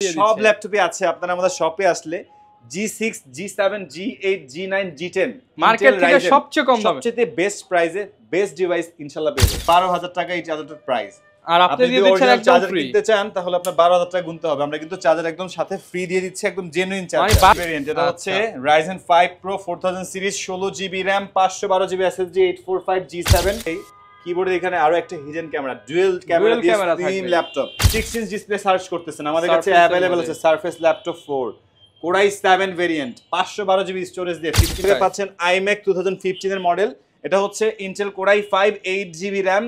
দিয়ে দিচ্ছে। সব ল্যাপটপে আছে, আপনারা আমাদের শপে আসলে G6 G7 G8 G9 G10 market থেকে সবচেয়ে কম দামে সবচেয়ে বেস্ট প্রাইসে বেস্ট ডিভাইস ইনশাআল্লাহ পেয়ে 12000 টাকা এই চার্জারটার প্রাইস। আর আপনি দিয়ে দিচ্ছেন একদম চার্জার ফ্রি। কিনতে চান তাহলে আপনার 12000 টাকা গুনতে হবে। আমরা কিন্তু চার্জার একদম সাথে ফ্রি দিয়ে দিচ্ছি, একদম জেনুইন চার্জার ভেরিয়েন্ট। এটা হচ্ছে Ryzen 5 Pro 4000 series 16GB RAM 512GB SSD 845 G7। এই কিবোর্ডে এখানে আরো একটা হিডেন ক্যামেরা, ডুয়াল ক্যামেরা দিয়ে slim laptop 6 inch display search করতেছেন আমাদের কাছে अवेलेबल আছে Surface Laptop 4 Core i7 variant 512GB storage দিয়ে 50 এ পাচ্ছেন iMac 2015 এর মডেল। এটা হচ্ছে Intel Core i5 8GB RAM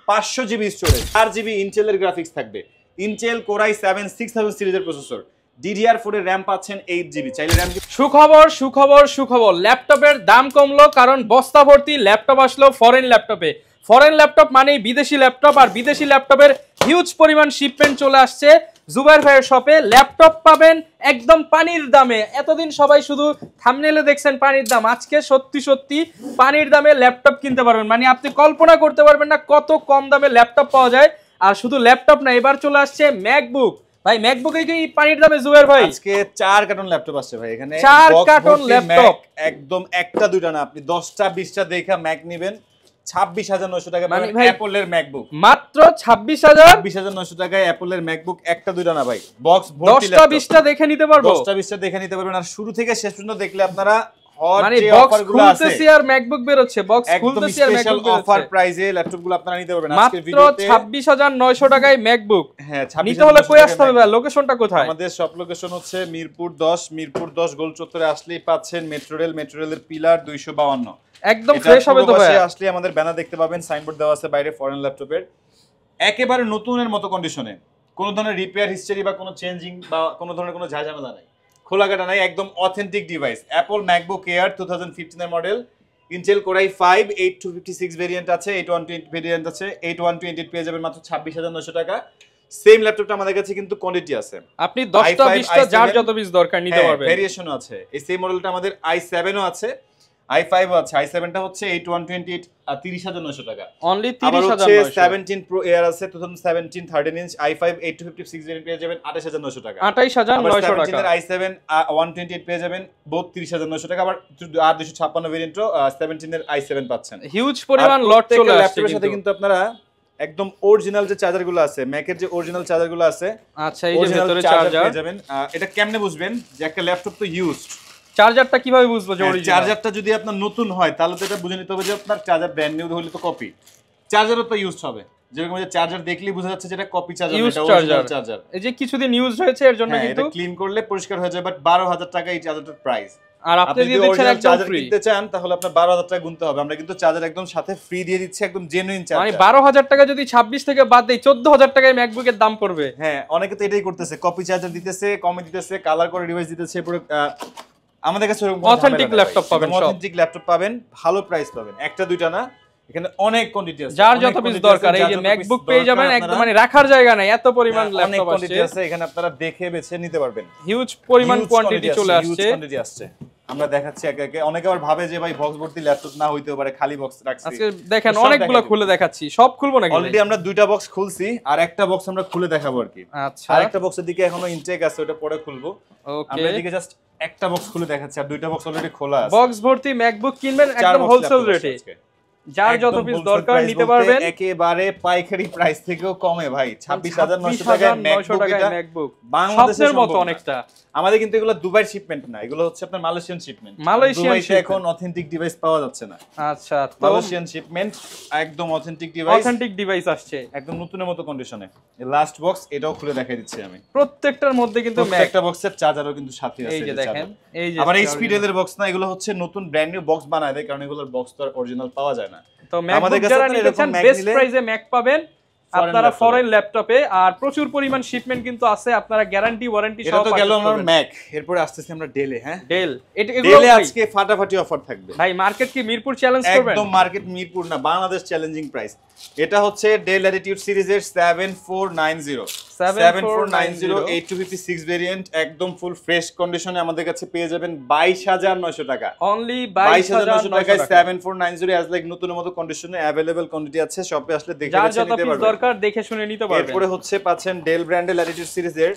500GB storage 4GB Intel এর গ্রাফিক্স থাকবে। Intel Core i7 6000 সিরিজের প্রসেসর, DDR4 এর RAM পাচ্ছেন 8GB। চাইলে RAM সুখবর সুখবর সুখবর, ল্যাপটপের দাম কমলো কারণ বস্তা ভর্তি ল্যাপটপ আসলো ফরেন ল্যাপটপে। ফরেন ল্যাপটপ মানেই বিদেশি ল্যাপটপ, আর বিদেশি ল্যাপটপের হিউজ পরিমাণ শিপমেন্ট চলে আসছে জুবাইর ভাইয়ের শপে। ল্যাপটপ পাবেন একদম পানির দামে। এতদিন সবাই শুধু থাম্বনেলে দেখছেন পানির দাম, আজকে সত্যি সত্যি পানির দামে ল্যাপটপ কিনতে পারবেন। মানে আপনি কল্পনা করতে পারবেন না কত কম দামে ল্যাপটপ পাওয়া যায়। আর শুধু ল্যাপটপ না, এবার চলে আসছে ম্যাকবুক। ভাই ম্যাকবুকে কি পানির দামে জুবাইর ভাই? আজকে 4 কার্টন ল্যাপটপ আছে ভাই এখানে, 4 কার্টন ল্যাপটপ, একদম একটা দুইটা না, আপনি 10টা 20টা দেখা ম্যাক নেবেন 26900 টাকা মানে অ্যাপলের ম্যাকবুক, মাত্র 26900 টাকায় অ্যাপলের ম্যাকবুক একটা দুইটা না ভাই, বক্স ভর্তি 10টা 20টা দেখে নিতে পারবো, 10টা 20টা দেখে নিতে পারবেন। আর শুরু থেকে শেষ পর্যন্ত দেখলে আপনারা মানে বক্স খুলতেছি আর ম্যাকবুক বের হচ্ছে, বক্স খুলতেছি আর ম্যাকবুক বের হচ্ছে, অফার প্রাইসে ল্যাপটপগুলো আপনারা নিতে পারবেন আজকের ভিডিওতে মাত্র 26900 টাকায় ম্যাকবুক। হ্যাঁ, নিতে হলে কই আসতে হবে? লোকেশনটা কোথায়? আমাদের সব লোকেশন হচ্ছে মিরপুর 10 গোল চত্বরে আসলেই পাচ্ছেন মেট্রো রেলের পিলার 252, একদম ফ্রেশ হবে তো ভাই। আসলে আমাদের ব্যানার দেখতে পাবেন, সাইনবোর্ড দেওয়া আছে বাইরে ফরেন ল্যাপটপের, একেবারে নতুনের মতো কন্ডিশনে, কোনো ধরনের রিপেয়ার হিস্টরি বা কোনো চেঞ্জিং বা কোনো ধরনের কোনো ঝামেলা নাই, খোলাকাটা নাই, একদম authentic device. Apple MacBook air 2015 এর model, Intel Core i5 8256 variant আছে, 8128 ভেরিয়েন্ট আছে, 8128 পেয়ে যাবেন মাত্র 26900 টাকা। সেম ল্যাপটপটা আমাদের কাছে কিন্তু কোয়ান্টিটি আছে, আপনি 10টা 20টা যার যত পিস দরকার নিতে পারবেন, ভেরিয়েশনও আছে। এই সেম মডেলটা আমাদের i7 ও আছে, i5 ও আছে। i7 টা হচ্ছে 8128 30900 টাকা, অনলি 30900। 17 Pro Air আছে 2017 13 ইঞ্চ, i5 8256 ভেরিয়েন্ট পেয়ে যাবেন 28900 টাকা, 28900 টাকা। 17 এর i7 128 পেয়ে যাবেন বোথ 30900 টাকা। আবার 256 ভেরিয়েন্টও 17 এর i7 পাচ্ছেন। হিউজ পরিমাণ লট চলে আসছে ল্যাপটপের সাথে, কিন্তু আপনারা একদম অরিজিনাল যে চার্জারগুলো আছে, ম্যাকের যে অরিজিনাল চার্জারগুলো আছে, আচ্ছা এই যে ভিতরে চার্জার পেয়ে যাবেন। এটা কেমনে বুঝবেন যে একটা ল্যাপটপ তো ইউজড? চার্জারটা কিভাবে বুঝবো যে অরিজিনাল? চার্জারটা যদি আপনার নতুন হয় তাহলে তো এটা বুঝে নিতে হবে যে আপনার চার্জার ব্র্যান্ড নিউ হলে তো কপি, চার্জারও তো ইউজড হবে। যেরকম যে চার্জার দেখলেই বোঝা যাচ্ছে যে এটা কপি চার্জার, এটা অরিজিনাল চার্জার। এই যে কিছুদিন ইউজ হয়েছে এর জন্য কিন্তু এটা ক্লিন করলে পরিষ্কার হয়ে যায়। বাট 12000 টাকা এই চার্জারটার প্রাইস। আর আপনি যদি অরিজিনাল চার্জার কিনতে চান তাহলে আপনার 12000 টাকা গুনতে হবে। আমরা কিন্তু চার্জার একদম সাথে ফ্রি দিয়ে দিচ্ছি, একদম জেনুইন চার্জার। মানে 12000 টাকা যদি 26 থেকে বাদ দেই 14000 টাকায় ম্যাকবুকের দাম পড়বে। হ্যাঁ, অনেকে তো এটাই করতেছে, কপি চার্জার দিতেছে, কমে দিতেছে, কালার করে ডিভাইস দিতেছে। পুরো আমাদের কাছে অথেন্টিক ল্যাপটপ পাবেন, অথেন্টিক ল্যাপটপ পাবেন, ভালো প্রাইস পাবেন, একটা দুইটা না, এখানে অনেক কোয়ান্টিটি আছে, যার যত পিস দরকার। এই যে ম্যাকবুক পেয়ে যাবেন, একদম মানে রাখার জায়গা নাই, এত পরিমাণ ল্যাপটপ আছে এখানে, আপনারা দেখে বেছে নিতে পারবেন। হিউজ পরিমাণ কোয়ান্টিটি চলে আসছে, আমরা দেখাচ্ছি একে একে। অনেকে আবার ভাবে যে ভাই বক্স ভর্তি ল্যাপটপ না হইতে পারে, খালি বক্স রাখছি। আজকে দেখেন অনেকগুলো খুলে দেখাচ্ছি, সব খুলবো নাকি? অলরেডি আমরা দুইটা বক্স খুলছি, আর একটা বক্স আমরা খুলে দেখাবো আর কি। আচ্ছা, আরেকটা বক্সের দিকে এখনো ইনটেক আছে, ওটা পরে খুলবো। ওকে, আমরা এদিকে জাস্ট একটা বক্স খুলে দেখাচ্ছি, আর দুইটা বক্স অলরেডি খোলা আছে। বক্স ভর্তি ম্যাকবুক কিনবেন একদম হোলসেল রেটে, যার যত পিস দরকার নিতে পারবেন, একেবারে পাইকারি প্রাইস থেকেও কমে ভাই। 26900 টাকায় ম্যাকবুক, বাংলাদেশের মতো অনেকটা। আমাদের কিন্তু এগুলো দুবাই শিপমেন্ট না, এগুলো হচ্ছে আপনার মালয়েশিয়ান শিপমেন্ট। মালয়েশিয়াতে এখন অথেন্টিক ডিভাইস পাওয়া যাচ্ছে না। আচ্ছা, মালয়েশিয়ান শিপমেন্ট, একদম অথেন্টিক ডিভাইস আসছে, একদম নতুনের মতো কন্ডিশনে। এই লাস্ট বক্স এটাও খুলে দেখাই দিচ্ছি আমি। প্রত্যেকটার মধ্যে কিন্তু একটা বক্সের চার্জারও কিন্তু সাথে আছে, এই যে দেখেন। এই যে আবার এইচপি ডেলের বক্স না, এগুলো হচ্ছে নতুন ব্র্যান্ড নিউ বক্স বানায় দেয়, কারণ এগুলোর বক্স তো অরিজিনাল পাওয়া যায় না। তো আমাদের কাছে এরকম বেস্ট প্রাইসে ম্যাক পাবেন আপনারা ফরেন ল্যাপটপে, আর প্রচুর পরিমাণ শিপমেন্ট কিন্তু আছে, আপনারা গ্যারান্টি ওয়ারেন্টি সহ পাবেন। এটা তো গেল আমার ম্যাক, এরপর আসতেছি আমরা ডেলে। হ্যাঁ, ডেলে আজকে ফাটাফাটি অফার থাকবে ভাই। মার্কেট কি মিরপুর চ্যালেঞ্জ করবেন? একদম মার্কেট মিরপুর না, বাংলাদেশ চ্যালেঞ্জিং প্রাইস। এটা হচ্ছে ডেল ল্যাটিটিউড সিরিজের 7490 8256 ভেরিয়েন্ট, একদম ফুল ফ্রেশ কন্ডিশনে আমাদের কাছে পেয়ে যাবেন 22900 টাকা, অনলি 22900 টাকায় 7490 অ্যাজ লাইক নতুনের মতো কন্ডিশনে अवेलेबल কোয়ান্টিটি আছে, শপে আসলে দেখে নিতে পারবেন। দরকার দেখে শুনে নিতে পারবেন। এরপরে হচ্ছে পাচ্ছেন ডেল ব্র্যান্ডের ল্যাটিটিউড সিরিজের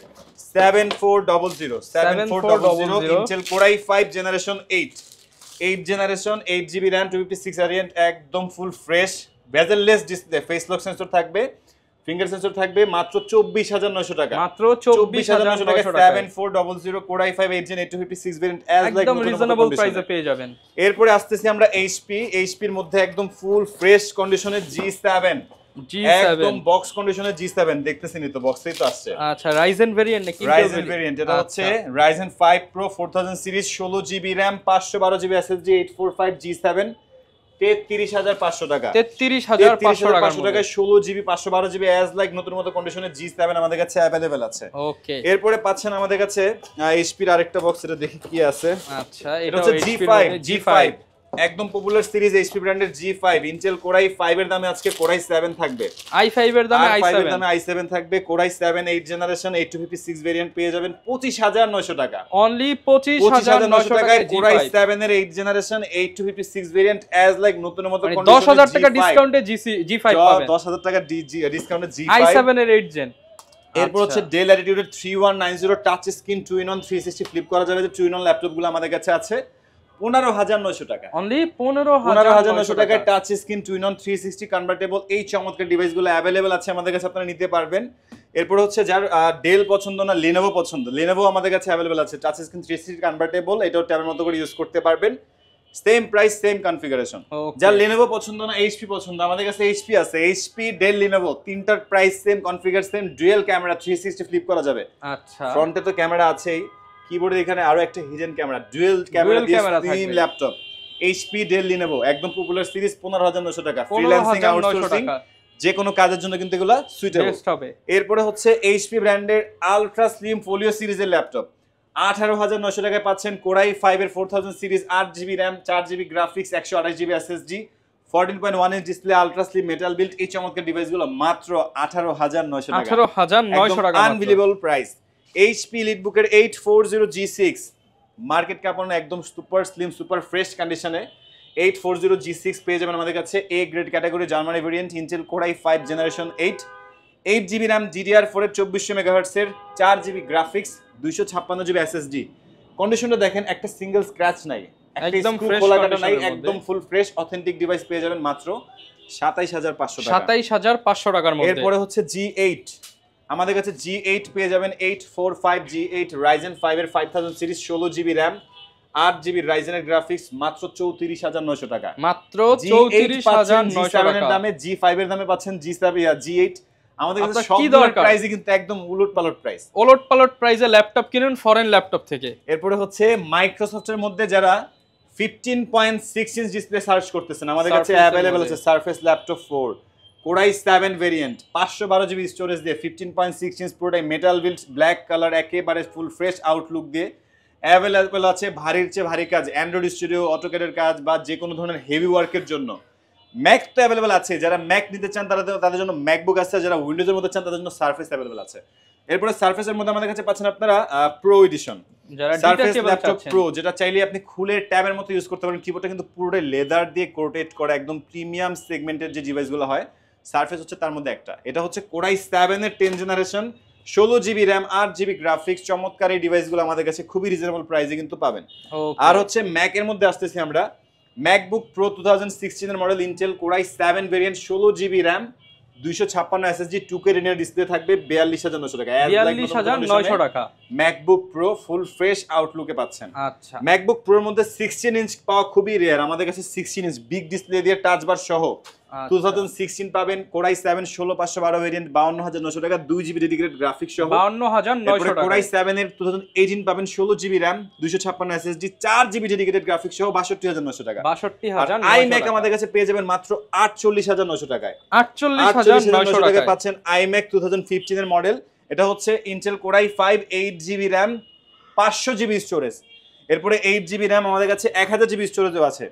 7400 Intel Core i5 generation 8 generation 8GB RAM 256 variant, একদম full fresh bezelless display, face lock sensor থাকবে, ফিঙ্গার সেন্সর থাকবে, মাত্র 24900 টাকা, মাত্র 24900 টাকা 7400 Core i5 8 Gen 856 variant as like একদম রিজনেবল প্রাইসে পেয়ে যাবেন। এরপরে আসতেছি আমরা এইচপির মধ্যে একদম ফুল ফ্রেশ কন্ডিশনের G7 একদম বক্স কন্ডিশনের G7 দেখতেছেনই তো, বক্সেই তো আসছে। আচ্ছা রাইজেন ভেরিয়েন্ট নাকি রাইজেন ভেরিয়েন্ট, এটা হচ্ছে Ryzen 5 Pro 4000 series 16GB RAM 512GB SSD 845 G7 33500 টাকা, 33500 টাকায় 16GB 512GB অ্যাজ লাইক নতুন মতো কন্ডিশনের G7 আমাদের কাছে अवेलेबल আছে। ওকে, এরপরে পাচ্ছেন আমাদের কাছে এইচপির আরেকটা বক্স, এটা দেখি কি আছে। আচ্ছা এটা হচ্ছে G5 একদম পপুলার সিরিজ এইচপি ব্র্যান্ডের G5 ইন্টেল Core i5 এর দামে আজকে Core i7 থাকবে, i5 এর দামে i7 থাকবে, Core i7 8 জেনারেশন 8256 ভেরিয়েন্ট পেয়ে যাবেন 25900 টাকা, অনলি 25900 টাকায় Core i7 এর 8 জেনারেশন 8256 ভেরিয়েন্ট অ্যাজ লাইক নতুন মতো কন্ডিশন 10000 টাকা ডিসকাউন্টে G5 পাবেন, 10000 টাকা ডিসকাউন্টে G5 i7 এর 8 জেন। এরপর হচ্ছে ডেল ল্যাটিটিউডের 3190 টাচ স্ক্রিন 2-in-1 360 ফ্লিপ করা যাবে, যে 2-in-1 ল্যাপটপগুলো আমাদের কাছে আছে 15900 টাকা, অনলি 15900 টাকায় টাচ স্ক্রিন 2-in-1 360 কনভার্টেবল এই চমৎকার ডিভাইসগুলো अवेलेबल আছে আমাদের কাছে, আপনারা নিতে পারবেন। এরপর হচ্ছে যার ডেল পছন্দ না Lenovo পছন্দ, Lenovo আমাদের কাছে अवेलेबल আছে, টাচ স্ক্রিন 360 কনভার্টেবল, এটাও ট্যাবের মতো করে ইউজ করতে পারবেন, সেম প্রাইস সেম কনফিগারেশন। যার Lenovo পছন্দ না HP পছন্দ, আমাদের কাছে HP আছে, HP ডেল Lenovo তিনটার price same, configure same, dual camera 360 flip করা যাবে। আচ্ছা ফ্রন্টে তো ক্যামেরা আছেই, কিবোর্ডে এখানে আরো একটা হিডেন ক্যামেরা, ডুয়াল ক্যামেরা দিয়ে slim laptop HP Dell Lenovo একদম পপুলার সিরিজ 15900 টাকা, ফ্রিল্যান্সিং আউটসোর্সিং যে কোনো কাজের জন্য কিন্তু এগুলা সুইটেবল হবে। এরপরে হচ্ছে HP ব্র্যান্ডের আলট্রা স্লিম ফোলিও সিরিজের ল্যাপটপ 18900 টাকায় পাচ্ছেন Core i5 এর 4000 series 8GB RAM 4GB graphics 128GB SSD 14.1 inch display ultra slim metal build, এই চমৎকার ডিভাইসগুলো মাত্র 18900 টাকা, 18900 টাকা, আনবিলিভেবল প্রাইস। HP EliteBook-এর 840G6 মার্কেট কাপানো একদম সুপার স্লিম সুপার ফ্রেশ কন্ডিশনে 840G6 পেয়ে যাবেন আমাদের কাছে, A grade category Germany variant Intel Core i5 generation 8GB RAM DDR4 এর 2400 MHz এর 4GB গ্রাফিক্স 256GB SSD। কন্ডিশনটা দেখেন, একটা সিঙ্গেল স্ক্র্যাচ নাই, একদম ফ্রেশ খোলাকাটা নাই, একদম ফুল ফ্রেশ অথেন্টিক ডিভাইস পেয়ে যাবেন মাত্র 27500 টাকা, 27500 টাকার মধ্যে। এরপরে হচ্ছে G8 আমাদের কাছে G8 পেয়ে যাবেন 845 G8 Ryzen 5 এর 5000 series 16GB RAM 8GB Ryzen এর গ্রাফিক্স মাত্র 34900 টাকা, মাত্র 34900 টাকা এর দামে, G5 এর দামে পাচ্ছেন G8 আমাদের কাছে সব প্রাইসই কিন্তু একদম উলটপালট প্রাইসে ল্যাপটপ কিনুন ফরেন ল্যাপটপ থেকে। এরপরে হচ্ছে মাইক্রোসফটের মধ্যে যারা 15.6 ইঞ্চ ডিসপ্লে সার্চ করতেছেন, আমাদের কাছে अवेलेबल আছে surface laptop 4 Core i7 variant 512GB storage দিয়ে 15.6 ইঞ্চ পুরোটাই মেটাল বিল্ড ব্ল্যাক কালার, একেবারে ফুল ফ্রেশ আউটলুক দিয়ে অ্যাভেলেবল আছে। ভারীর চেয়ে ভারী কাজ, অ্যান্ড্রয়েড স্টুডিও, অটোক্যাডের কাজ বা যে কোনো ধরনের হেভি ওয়ার্কের জন্য ম্যাক তো অ্যাভেলেবল আছে, যারা ম্যাক নিতে চান তাদের জন্য ম্যাকবুক আছে, যারা উইন্ডোজের মধ্যে চান তাদের জন্য সারফেস অ্যাভেলেবল আছে। এরপরে সারফেসের মধ্যে আমাদের কাছে পাচ্ছেন আপনারা pro edition, surface laptop pro, যেটা চাইলে আপনি খুলে ট্যাবের মতো ইউজ করতে পারেন। কিবোর্ডটা কিন্তু পুরোটাই লেদার দিয়ে কোটেড করা, একদম প্রিমিয়াম সেগমেন্টের যে ডিভাইসগুলো হয় সারফেস হচ্ছে তার মধ্যে একটা। এটা হচ্ছে Core i7 এর 10 generation 16GB RAM 8GB graphics, চমৎকার এই ডিভাইসগুলো আমাদের কাছে খুবই রিজনেবল প্রাইসে কিন্তু পাবেন। আর হচ্ছে ম্যাক এর মধ্যে আসতেছি আমরা, ম্যাকবুক প্রো 2016 এর model Intel Core i7 variant 16GB RAM 256 SSD 2K retina display থাকবে 42900 টাকা, 42900 টাকা ম্যাকবুক প্রো ফুল ফ্রেশ আউটলুকে পাচ্ছেন। আচ্ছা, ম্যাকবুক প্রোর মধ্যে 16 ইঞ্চ পাওয়া খুবই রেয়ার, আমাদের কাছে 16 ইঞ্চ বিগ ডিসপ্লে দিয়ে টাচ বার সহ 2016 পাবেন। Core i7 16512 ভেরিয়েন্ট 52900 টাকা, 2GB ডেডিকেটেড গ্রাফিক্স সহ 52900 টাকা। Core i7 এর 2018 পাবেন 16GB RAM 256 SSD 4GB dedicated graphics সহ 62900 টাকা, 62900। iMac আমাদের কাছে পেয়ে যাবেন মাত্র 48900 টাকায়, 48900 টাকায় পাচ্ছেন iMac 2015 এর মডেল। এটা হচ্ছে Intel Core i5 8GB RAM 500GB storage. এরপরে 8GB RAM আমাদের কাছে 1000GB স্টোরেজও আছে।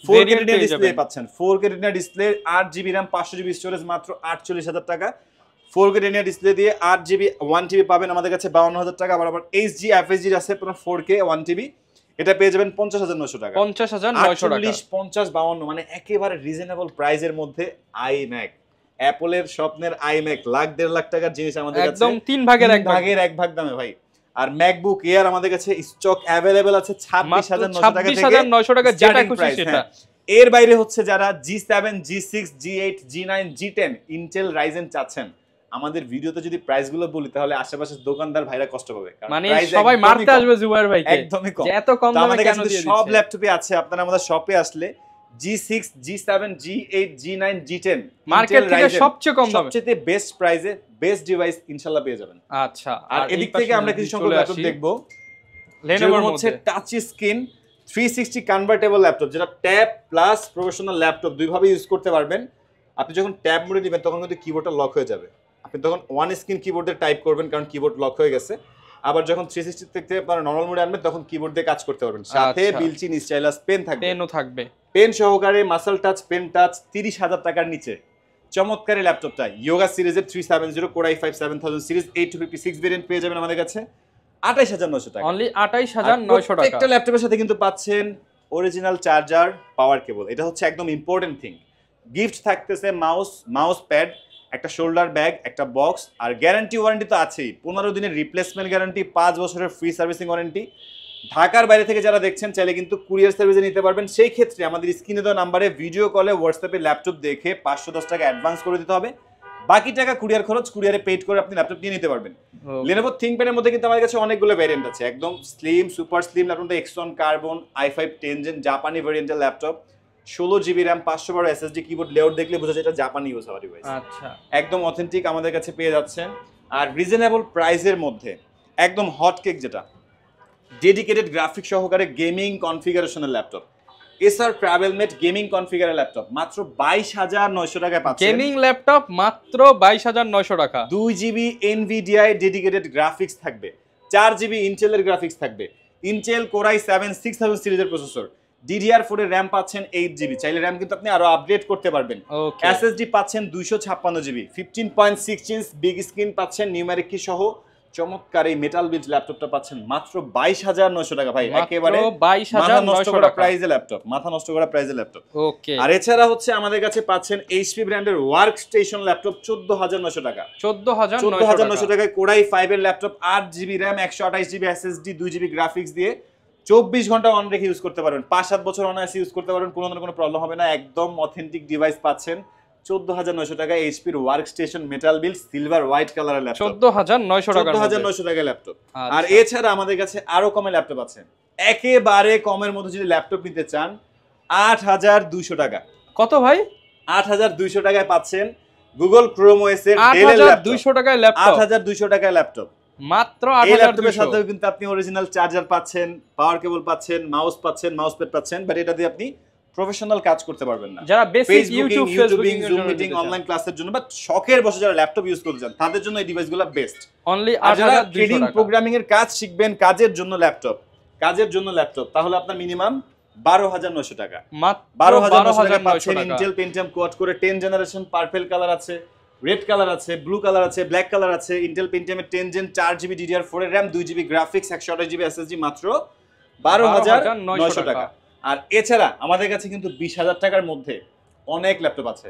4K রেটিনা ডিসপ্লে পাচ্ছেন, 4K retina display 8GB RAM 500GB storage মাত্র 48000 টাকা। 4K রেটিনা ডিসপ্লে দিয়ে 8GB 1TB পাবেন আমাদের কাছে 52000 টাকা। আবার HD FHD আছে আপনার 4K 1TB, এটা পেয়ে যাবেন 50900 টাকা, 50900 টাকা। 40 50 52 মানে একেবারে রিজনেবল প্রাইসের মধ্যে iMac অ্যাপলের স্বপ্নের iMac লাখ 1.5 লাখ টাকার জিনিস আমাদের কাছে একদম 3 ভাগের 1 ভাগ দামে ভাই। আর ম্যাকবুক এয়ার আমাদের কাছে স্টক অ্যাভেলেবল আছে 26,900 টাকা থেকে, যেটা খুশি সেটা। এর বাইরে হচ্ছে যারা G7, G6, G8, G9, G10 Intel Ryzen চাচ্ছেন, আমাদের ভিডিওতে যদি প্রাইস গুলো বলি তাহলে আশেপাশের দোকানদার ভাইরা কষ্ট পাবে, মানে সবাই মারতে আসবে জুবাইর ভাইকে একদমই কম। এত কম দামে কেন দিয়ে দিচ্ছে? সব ল্যাপটপে আছে, আপনারা আমাদের শপে আসলে G6, G7, G8, G9, G10 market থেকে সবচেয়ে কম দামে সবচেয়ে বেস্ট প্রাইসে বেস্ট ডিভাইস ইনশাআল্লাহ পেয়ে যাবেন। আচ্ছা, আর এদিক থেকে আমরা কিছু সংখ্যক ল্যাপটপ দেখবো। Lenovo হচ্ছে টাচ স্ক্রিন 360 কনভার্টেবল ল্যাপটপ, যেটা ট্যাব প্লাস প্রফেশনাল ল্যাপটপ দুইভাবে ইউজ করতে পারবেন। আপনি যখন ট্যাব মোডে নেবেন তখন কিন্তু কিবোর্ডটা লক হয়ে যাবে, আপনি তখন ওয়ান স্ক্রিন কিবোর্ডে টাইপ করবেন কারণ কিবোর্ড লক হয়ে গেছে। আবার যখন 360 থেকে আপনারা নরমাল মোডে আনবেন তখন কিবোর্ড দিয়ে কাজ করতে পারবেন, সাথে বিল্ট-ইন স্টাইলাস পেন থাকবে, পেনও থাকবে, পেন সহকারে মাসল টাচ পেন টাচ। 30,000 টাকার নিচে চমৎকার এই ল্যাপটপটা ইয়োগা সিরিজের 370 Core i5 7000 সিরিজ 856 ভেরিয়েন্ট পেয়ে যাবেন আমাদের কাছে 28,900 টাকা, অনলি 28,900 টাকা। একটা ল্যাপটপের সাথে কিন্তু পাচ্ছেন অরিজিনাল চার্জার, পাওয়ার কেবল, এটা হচ্ছে একদম ইম্পর্টেন্ট থিং। গিফট থাকতেছে মাউস প্যাড, একটা শোল্ডার ব্যাগ, একটা বক্স, আর গ্যারান্টি ওয়ারেন্টি তো আছেই, 15 দিনের রিপ্লেসমেন্ট গ্যারান্টি, 5 বছরের ফ্রি সার্ভিসিং ওয়ারেন্টি। ঢাকার বাইরে থেকে যারা দেখছেন চাইলে কিন্তু কুরিয়ার সার্ভিসে নিতে পারবেন। সেই ক্ষেত্রে আমাদের স্ক্রিনে দেওয়া নাম্বারে ভিডিও কলে হোয়াটসঅ্যাপে ল্যাপটপ দেখে 510 টাকা অ্যাডভান্স করে দিতে হবে, বাকি টাকা কুরিয়ার খরচ কুরিয়ারে পেড করে আপনি ল্যাপটপ নিয়ে নিতে পারবেন। Lenovo ThinkPad এর মধ্যে কিন্তু আমাদের কাছে অনেকগুলো ভ্যারিয়েন্ট আছে, একদম slim super slim laptop, Exon carbon i5 10 gen জাপানি ভ্যারিয়েন্টের laptop, 16GB RAM 512 SSD, keyboard layout দেখলে বোঝা যায় এটা জাপানি ইউজ হওয়া ডিভাইস। আচ্ছা, একদম অথেন্টিক আমাদের কাছে পেয়ে যাচ্ছেন। আর রিজনেবল প্রাইসের মধ্যে একদম হট কেক, যেটা ডেডিকেটেড গ্রাফিক সহকারে গেমিং কনফিগারেশনের ল্যাপটপ, এসার ট্রাভেলমেট গেমিং কনফিগারের ল্যাপটপ মাত্র 22,900 টাকায় পাচ্ছেন। গেমিং ল্যাপটপ মাত্র 22,900 টাকা। 2GB NVIDIA ডেডিকেটেড গ্রাফিক্স থাকবে, 4GB ইন্টেলের গ্রাফিক্স থাকবে, ইন্টেল Core i7 6000 সিরিজের প্রসেসর, DDR4 এর RAM পাচ্ছেন 8GB, চাইলে RAM কিন্তু আপনি আরো আপগ্রেড করতে পারবেন। SSD পাচ্ছেন 256GB, 15.6 ইঞ্চ বিগ স্ক্রিন পাচ্ছেন, নিউমেরিক কি সহ চমৎকার এই মেটাল বিল্ড ল্যাপটপটা পাচ্ছেন মাত্র 22,900 টাকা ভাই, একেবারে 22,900 টাকা প্রাইসে ল্যাপটপ, মাথা নষ্ট করা প্রাইসে ল্যাপটপ। ওকে, আর এছাড়া হচ্ছে আমাদের কাছে পাচ্ছেন HP ব্র্যান্ডের ওয়ার্ক স্টেশন ল্যাপটপ 14,900 টাকা, 14,900 টাকায় Core i5 এর laptop, 8GB RAM 128GB SSD 2GB graphics দিয়ে 24 ঘন্টা অন রেখে ইউজ করতে পারবেন, 5-7 বছর অনায়াসে ইউজ করতে পারবেন, কোনো ধরনের কোনো প্রবলেম হবে না। একদম অথেন্টিক ডিভাইস পাচ্ছেন 14,900 টাকায় এইচপির work station metal build silver white কালারের ল্যাপটপ, 14,900 টাকা, 14,900 টাকায় ল্যাপটপ। আর এছাড়া আমাদের কাছে আরো কমে ল্যাপটপ আছে, একেবারে কমের মধ্যে যদি ল্যাপটপ নিতে চান 8,200 টাকা। কত ভাই? 8,200 টাকায় পাচ্ছেন গুগল ক্রোম ওএস এর ডেল এর ল্যাপটপ, 8,200 টাকায় ল্যাপটপ, 8,200 টাকায় ল্যাপটপ মাত্র। 8,200 এর সাথেও কিন্তু আপনি অরিজিনাল চার্জার পাচ্ছেন, পাওয়ার কেবল পাচ্ছেন, মাউস পাচ্ছেন, মাউস প্যাড পাচ্ছেন, বাট এটা দিয়ে আপনি প্রফেশনাল কাজ করতে পারবেন না, যারা basic YouTube Facebooking zoom meeting online ক্লাসের জন্য বা শখের বসে যারা ল্যাপটপ ইউজ করতে চান তাদের জন্য এই ডিভাইসগুলো বেস্ট। অনলি 8,200 টাকা। প্রোগ্রামিং এর কাজ শিখবেন, কাজের জন্য ল্যাপটপ, তাহলে আপনার মিনিমাম 12,900 টাকা, 12,900 টাকা পাচ্ছেন। ইন্টেল পেন্টিয়াম কোয়াড করে 10 জেনারেশন, পার্পল কালার আছে, রেড কালার আছে, ব্লু কালার আছে, ব্ল্যাক কালার আছে, ইন্টেল পেন্টিয়ামের 10 জেন 4GB DDR4 এর RAM 2GB graphics 128GB SSD মাত্র 12,900 টাকা। আর এছাড়া আমাদের কাছে কিন্তু 20,000 টাকার মধ্যে অনেক ল্যাপটপ আছে।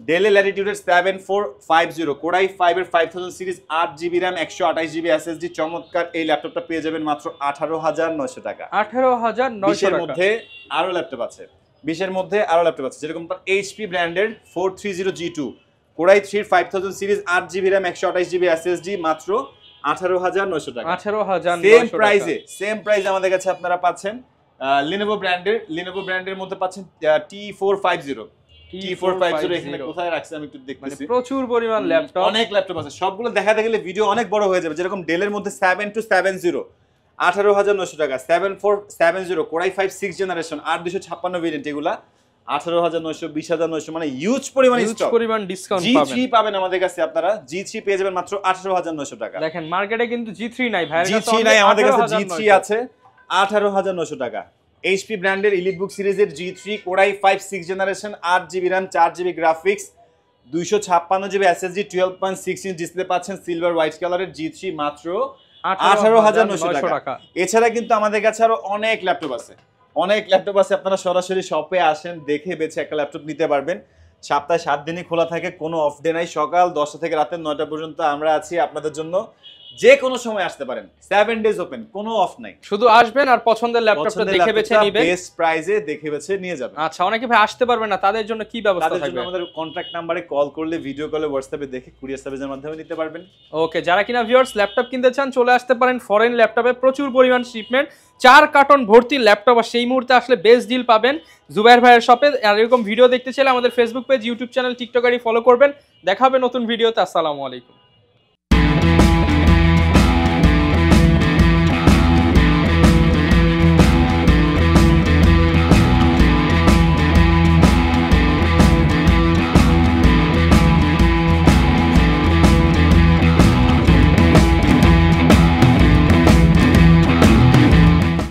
ডেল ল্যাটিটিউডের 7450 Core i5 এর 5000 series 8GB RAM 128GB SSD চমৎকার এই ল্যাপটপটা পেয়ে যাবেন মাত্র 18,900 টাকা। 18,900 টাকা মধ্যে আরো ল্যাপটপ আছে, 20 এর মধ্যে আরো ল্যাপটপ আছে, যেরকম HP ব্র্যান্ডের 430G2 Core i3 5000 series 8GB RAM 128GB SSD মাত্র 18,900 টাকা। 18,900 টাকা সেম প্রাইসে আমাদের কাছে আপনারা পাচ্ছেন Lenovo ব্র্যান্ডের মধ্যে পাচ্ছেন T450 এখানে কোথায় রাখছে আমি একটু দেখতেছি, প্রচুর পরিমাণ ল্যাপটপ, অনেক ল্যাপটপ আছে, সবগুলো দেখাতে গেলে ভিডিও অনেক বড় হয়ে যাবে। যেরকম ডেলের মধ্যে 7270 18,900 টাকা, 7470 Core i5 6 জেনারেশন 8256 ভেরিয়েন্ট, এগুলা 18,900 20,900, মানে হিউজ পরিমাণ ডিসকাউন্ট পাবেন। G3 পাবেন আমাদের কাছে, আপনারা G3 পেয়ে যাবেন মাত্র 18,900 টাকা। দেখেন মার্কেটে কিন্তু G3 নাই ভাই, G3 নাই, আমাদের কাছে G3 আছে 18,900 টাকা। HP ব্র্যান্ডের EliteBook সিরিজের G3 Core i5 6 generation 8GB RAM 4GB graphics 256GB SSD 12.6 inch display পাচ্ছেন সিলভার হোয়াইট কালারের G3 মাত্র 18,900 টাকা। এছাড়া কিন্তু আমাদের কাছে আরো অনেক ল্যাপটপ আছে, আপনারা সরাসরি শপে আসেন, দেখে বেছে একটা ল্যাপটপ নিতে পারবেন। সপ্তাহে 7 দিনই খোলা থাকে, কোনো অফ ডে নাই। সকাল 10টা থেকে রাতের 9টা পর্যন্ত আমরা আছি আপনাদের জন্য, যে কোনো সময় আসতে পারেন। 7 ডেজ ওপেন, কোনো অফ নাই। শুধু আসবেন আর পছন্দের ল্যাপটপটা দেখে বেছে নেবেন, বেস্ট প্রাইসে দেখে বেছে নিয়ে যাবেন। আচ্ছা, অনেকে ভাই আসতে পারবেন না, তাদের জন্য কি ব্যবস্থা থাকবে? তাদের জন্য আমাদের কন্টাক্ট নাম্বারে কল করলে, ভিডিও কলে, হোয়াটসঅ্যাপে দেখে কুরিয়ার সার্ভিসের মাধ্যমে নিতে পারবেন। ওকে, যারা কিনা ভিউয়ার্স ল্যাপটপ কিনতে চান চলে আসতে পারেন ফরেন ল্যাপটপে, প্রচুর পরিমাণ শিপমেন্ট, 4 কার্টন ভর্তি ল্যাপটপ, আর সেই মুহূর্তে আসলে বেস্ট ডিল পাবেন জুবাইর ভাইয়ের শপে। আর এরকম ভিডিও দেখতে চাইলে আমাদের Facebook page, YouTube channel, TikTok ID follow করবেন। দেখা হবে নতুন ভিডিওতে। আসসালামু আলাইকুম।